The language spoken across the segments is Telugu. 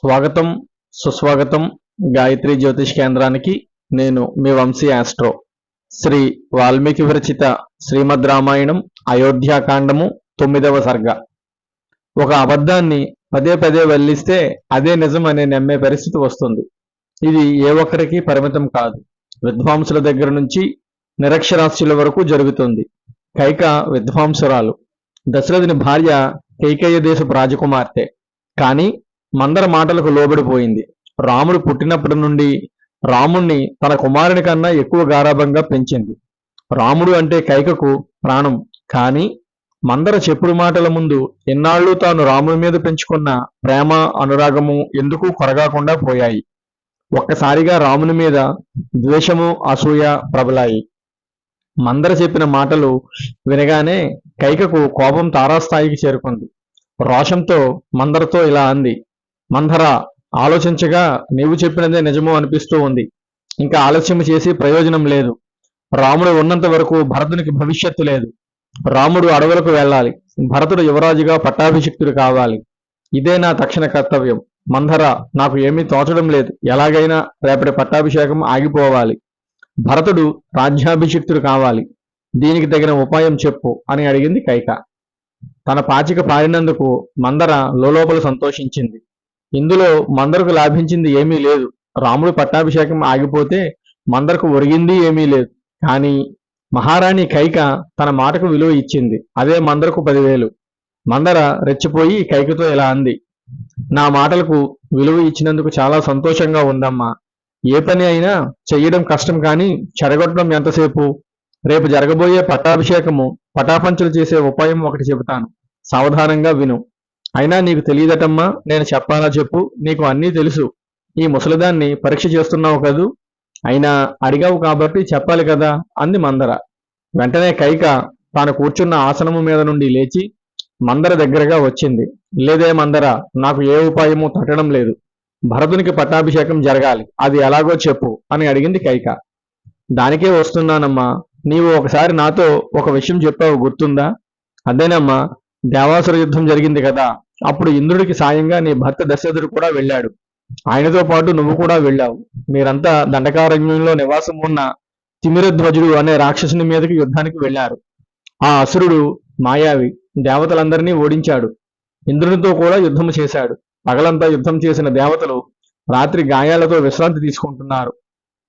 స్వాగతం, సుస్వాగతం గాయత్రి జ్యోతిష్ కేంద్రానికి. నేను మీ వంశీ ఆస్ట్రో. శ్రీ వాల్మీకి విరచిత శ్రీమద్ రామాయణం అయోధ్యాకాండము 9వ సర్గ. ఒక అబద్ధాన్ని పదే పదే వల్లిస్తే అదే నిజం అనే నమ్మే పరిస్థితి వస్తుంది. ఇది ఏ ఒక్కరికి పరిమితం కాదు. విద్వాంసుల దగ్గర నుంచి నిరక్షరాస్యుల వరకు జరుగుతుంది. కైక విద్వాంసురాలు, దశరథుని భార్య కైకేయ దేశపు రాజకుమార్తె. కానీ మందర మాటలకు లోబడిపోయింది. రాముడు పుట్టినప్పటి నుండి రాముణ్ణి తన కుమారుని కన్నా ఎక్కువ గారాభంగా పెంచింది. రాముడు అంటే కైకకు ప్రాణం. కానీ మందర చెప్పుడు మాటల ముందు ఎన్నాళ్ళు తాను రాముడి మీద పెంచుకున్న ప్రేమ, అనురాగము ఎందుకు కొరగాకుండా పోయాయి. ఒక్కసారిగా రాముని మీద ద్వేషము, అసూయ ప్రబలాయి. మందర చెప్పిన మాటలు వినగానే కైకకు కోపం తారాస్థాయికి చేరుకుంది. రోషంతో మందరతో ఇలా అంది: మందర, ఆలోచించగా నీవు చెప్పినదే నిజము అనిపిస్తూ ఉంది. ఇంకా ఆలస్యం చేసి ప్రయోజనం లేదు. రాముడు ఉన్నంత వరకు భరతునికి భవిష్యత్తు లేదు. రాముడు అడవులకు వెళ్ళాలి. భరతుడు యువరాజుగా పట్టాభిషిక్తుడు కావాలి. ఇదే నా తక్షణ కర్తవ్యం. మందర, నాకు ఏమీ తోచడం లేదు. ఎలాగైనా రేపటి పట్టాభిషేకం ఆగిపోవాలి. భరతుడు రాజ్యాభిషిక్తుడు కావాలి. దీనికి తగిన ఉపాయం చెప్పు అని అడిగింది కైక. తన పాచిక పారినందుకు మందర లోలోపల సంతోషించింది. ఇందులో మందరకు లాభించింది ఏమీ లేదు. రాముడు పట్టాభిషేకం ఆగిపోతే మందరకు ఒరిగింది ఏమీ లేదు. కానీ మహారాణి కైక తన మాటకు విలువ ఇచ్చింది. అదే మందరకు 10,000. మందర రెచ్చిపోయి కైకతో ఇలా అంది: నా మాటలకు విలువ ఇచ్చినందుకు చాలా సంతోషంగా ఉందమ్మా. ఏ పని అయినా చెయ్యడం కష్టం, కానీ చెడగొట్టడం ఎంతసేపు. రేపు జరగబోయే పట్టాభిషేకము పటాపంచలు చేసే ఉపాయం ఒకటి చెబుతాను. సావధానంగా విను. అయినా నీకు తెలియదటమ్మా, నేను చెప్పాలా చెప్పు. నీకు అన్నీ తెలుసు. ఈ ముసలిదాన్ని పరీక్ష చేస్తున్నావు కదూ. అయినా అడిగావు కాబట్టి చెప్పాలి కదా అంది మందర. వెంటనే కైక తాను కూర్చున్న ఆసనము మీద నుండి లేచి మందర దగ్గరగా వచ్చింది. లేదే మందర, నాకు ఏ ఉపాయము తట్టడం లేదు. భరతునికి పట్టాభిషేకం జరగాలి. అది ఎలాగో చెప్పు అని అడిగింది కైక. దానికే వస్తున్నానమ్మా. నీవు ఒకసారి నాతో ఒక విషయం చెప్పావు, గుర్తుందా? అదేనమ్మా, దేవాసుర యుద్ధం జరిగింది కదా. అప్పుడు ఇంద్రుడికి సాయంగా నీ భర్త దశరథుడు కూడా వెళ్ళాడు. ఆయనతో పాటు నువ్వు కూడా వెళ్ళావు. మీరంతా దండకారణ్యంలో నివాసం ఉన్న తిమిరధ్వజుడు అనే రాక్షసుని మీదకి యుద్ధానికి వెళ్ళారు. ఆ అసురుడు మాయావి. దేవతలందరినీ ఓడించాడు. ఇంద్రునితో కూడా యుద్ధం చేశాడు. పగలంతా యుద్ధం చేసిన దేవతలు రాత్రి గాయాలతో విశ్రాంతి తీసుకుంటున్నారు.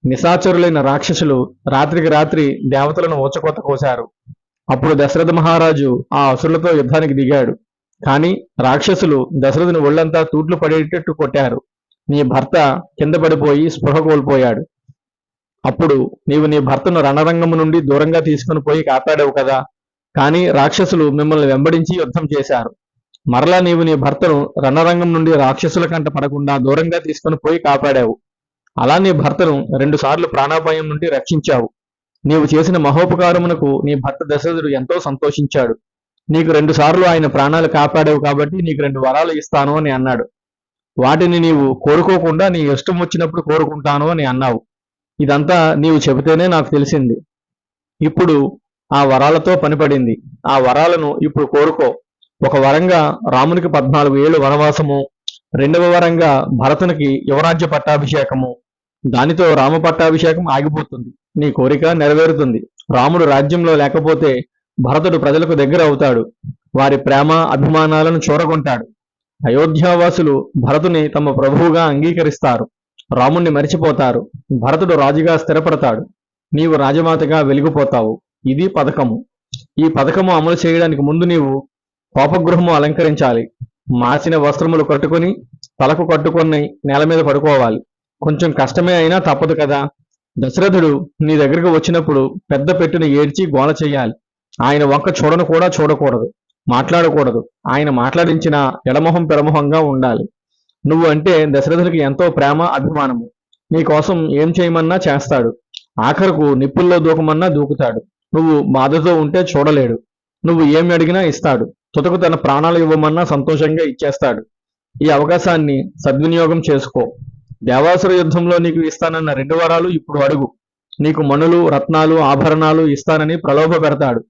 నిశాచరులైన రాక్షసులు రాత్రికి రాత్రి దేవతలను ఊచకోత కోశారు. అప్పుడు దశరథ మహారాజు ఆ అసురులతో యుద్ధానికి దిగాడు. కానీ రాక్షసులు దశరథుని ఒళ్ళంతా తూట్లు పడేటట్టు కొట్టారు. నీ భర్త కింద పడిపోయి స్పృహ కోల్పోయాడు. అప్పుడు నీవు నీ భర్తను రణరంగము నుండి దూరంగా తీసుకుని పోయి కాపాడావు కదా. కానీ రాక్షసులు మిమ్మల్ని వెంబడించి యుద్ధం చేశారు. మరలా నీవు నీ భర్తను రణరంగం నుండి రాక్షసుల కంట పడకుండా దూరంగా తీసుకుని పోయి కాపాడావు. అలా నీ భర్తను 2 సార్లు ప్రాణాపాయం నుండి రక్షించావు. నీవు చేసిన మహోపకారమునకు నీ భర్త దశరథుడు ఎంతో సంతోషించాడు. నీకు 2 సార్లు ఆయన ప్రాణాలు కాపాడావు కాబట్టి నీకు 2 వరాలు ఇస్తాను అని అన్నాడు. వాటిని నీవు కోరుకోకుండా నీ ఇష్టం వచ్చినప్పుడు కోరుకుంటాను అని అన్నావు. ఇదంతా నీవు చెబితేనే నాకు తెలిసింది. ఇప్పుడు ఆ వరాలతో పనిపడింది. ఆ వరాలను ఇప్పుడు కోరుకో. ఒక వరంగా రామునికి 14 ఏళ్ళు వనవాసము, 2వ వరంగా భరతునికి యువరాజ్య పట్టాభిషేకము. దానితో రామ పట్టాభిషేకం ఆగిపోతుంది. నీ కోరిక నెరవేరుతుంది. రాముడు రాజ్యంలో లేకపోతే భరతుడు ప్రజలకు దగ్గర అవుతాడు. వారి ప్రేమ, అభిమానాలను చూరగొంటాడు. అయోధ్యావాసులు భరతుని తమ ప్రభువుగా అంగీకరిస్తారు. రాముణ్ణి మరిచిపోతారు. భరతుడు రాజుగా స్థిరపడతాడు. నీవు రాజమాతగా వెలిగిపోతావు. ఇది పథకము. ఈ పథకము అమలు చేయడానికి ముందు నీవు కోపగృహము అలంకరించాలి. మాసిన వస్త్రములు కట్టుకొని తలకు కట్టుకొని నేల మీద పడుకోవాలి. కొంచెం కష్టమే అయినా తప్పదు కదా. దశరథుడు నీ దగ్గరకు వచ్చినప్పుడు పెద్ద పెట్టుని ఏడ్చి గోల చెయ్యాలి. ఆయన వంక చూడను కూడా చూడకూడదు, మాట్లాడకూడదు. ఆయన మాట్లాడించిన ఎడమొహం పెడమొహంగా ఉండాలి. నువ్వు అంటే దశరథునికి ఎంతో ప్రేమ, అభిమానము. నీ కోసం ఏం చేయమన్నా చేస్తాడు. ఆఖరకు నిప్పుల్లో దూకమన్నా దూకుతాడు. నువ్వు బాధతో ఉంటే చూడలేడు. నువ్వు ఏమి అడిగినా ఇస్తాడు. తుదకు తన ప్రాణాలు ఇవ్వమన్నా సంతోషంగా ఇచ్చేస్తాడు. ఈ అవకాశాన్ని సద్వినియోగం చేసుకో. దేవాసుర యుద్ధంలో నీకు ఇస్తానన్న 2 వరాలు ఇప్పుడు అడుగు. నీకు మణులు, రత్నాలు, ఆభరణాలు ఇస్తానని ప్రలోభ పెడతాడు.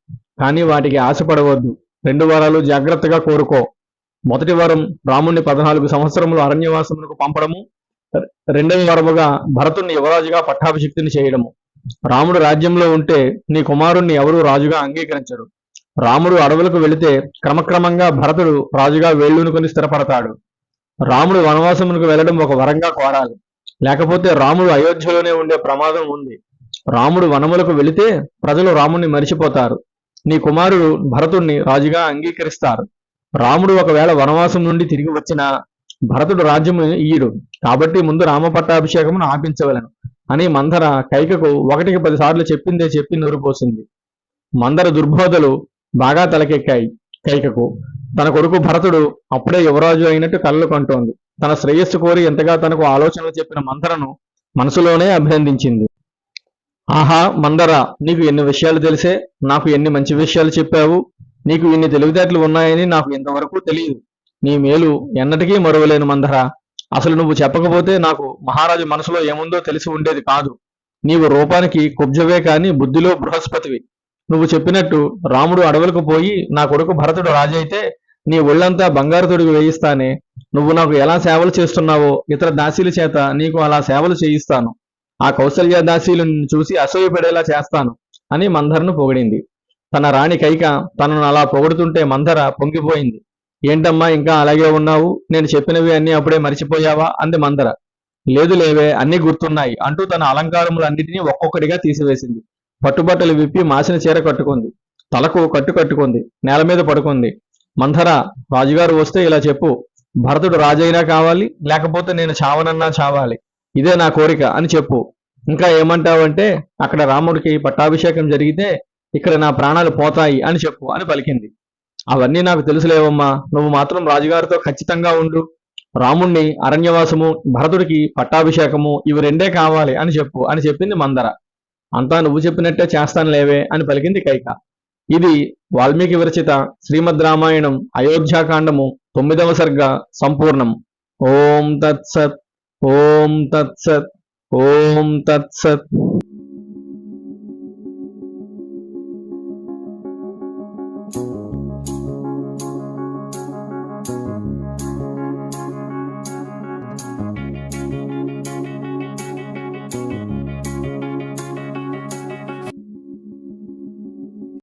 కానీ వాటికి ఆశపడవద్దు. 2 వరాలు జాగ్రత్తగా కోరుకో. మొదటి వరం రాముణ్ణి 14 సంవత్సరములు అరణ్యవాసమునకు పంపడము. రెండవ వరముగా భరతుణ్ణి యువరాజుగా పట్టాభిషిక్తుని చేయడము. రాముడు రాజ్యంలో ఉంటే నీ కుమారుణ్ణి ఎవరూ రాజుగా అంగీకరించరు. రాముడు అడవులకు వెళితే క్రమక్రమంగా భరతుడు రాజుగా వేళ్ళూనుకొని స్థిరపడతాడు. రాముడు వనవాసమునకు వెళ్ళడం ఒక వరంగా కోరాలి. లేకపోతే రాముడు అయోధ్యలోనే ఉండే ప్రమాదం ఉంది. రాముడు వనములకు వెళితే ప్రజలు రాముణ్ణి మరిచిపోతారు. నీ కుమారుడు భరతుణ్ణి రాజుగా అంగీకరిస్తారు. రాముడు ఒకవేళ వనవాసం నుండి తిరిగి వచ్చినా భరతుడు రాజ్యము ఈయుడు. కాబట్టి ముందు రామ పట్టాభిషేకమును ఆపించవలెను అని మందర కైకకు 1కి 10 సార్లు చెప్పిందే చెప్పి నూరుపోసింది. మందర దుర్బోధలు బాగా తలకెక్కాయి కైకకు. తన కొడుకు భరతుడు అప్పుడే యువరాజు అయినట్టు కలలు కంటోంది. తన శ్రేయస్సు కోరి ఎంతగా తనకు ఆలోచనలు చెప్పిన మందరను మనసులోనే అభినందించింది. ఆహా మందర, నీకు ఎన్ని విషయాలు తెలిసే, నాకు ఎన్ని మంచి విషయాలు చెప్పావు. నీకు ఇన్ని తెలివితేటలు ఉన్నాయని నాకు ఇంతవరకు తెలియదు. నీ మేలు ఎన్నటికీ మరువలేను మందర. అసలు నువ్వు చెప్పకపోతే నాకు మహారాజు మనసులో ఏముందో తెలిసి ఉండేది కాదు. నీవు రూపానికి కుబ్జవే కాని బుద్ధిలో బృహస్పతివి. నువ్వు చెప్పినట్టు రాముడు అడవులకు పోయి నా కొడుకు భరతుడు రాజైతే నీ ఒళ్ళంతా బంగారు తొడుగు వేయిస్తానే. నువ్వు నాకు ఎలా సేవలు చేస్తున్నావో ఇతర దాసీల చేత నీకు అలా సేవలు చేయిస్తాను. ఆ కౌసల్య దాసీలను చూసి అసూయపడేలా చేస్తాను అని మందరను పొగిడింది. తన రాణి కైక తనను అలా పొగుడుతుంటే మందర పొంగిపోయింది. ఏంటమ్మా ఇంకా అలాగే ఉన్నావు? నేను చెప్పినవి అన్నీ అప్పుడే మరిచిపోయావా అంది మందర. లేదు లేవే, అన్నీ గుర్తున్నాయి అంటూ తన అలంకారములన్నిటినీ ఒక్కొక్కటిగా తీసివేసింది. పట్టుబట్టలు విప్పి మాసిన చీర కట్టుకుంది. తలకు కట్టు కట్టుకుంది. నేల మీద పడుకుంది. మందర, రాజుగారు వస్తే ఇలా చెప్పు, భరతుడు రాజైనా కావాలి, లేకపోతే నేను చావనన్నా చావాలి. ఇదే నా కోరిక అని చెప్పు. ఇంకా ఏమంటావంటే అక్కడ రాముడికి పట్టాభిషేకం జరిగితే ఇక్కడ నా ప్రాణాలు పోతాయి అని చెప్పు అని పలికింది. అవన్నీ నాకు తెలుసులేవమ్మా, నువ్వు మాత్రం రాజుగారితో ఖచ్చితంగా ఉండు. రాముణ్ణి అరణ్యవాసము, భరతుడికి పట్టాభిషేకము ఇవి రెండే కావాలి అని చెప్పు అని చెప్పింది మందర. అంతా నువ్వు చెప్పినట్టే చేస్తాను లేవే అని పలికింది కైక. ఇది వాల్మీకి విరచిత శ్రీమద్ రామాయణం అయోధ్యాకాండము 9వ సర్గ సంపూర్ణం. ఓం తత్సత్. ఓం తత్సత్. ఓం తత్సత్.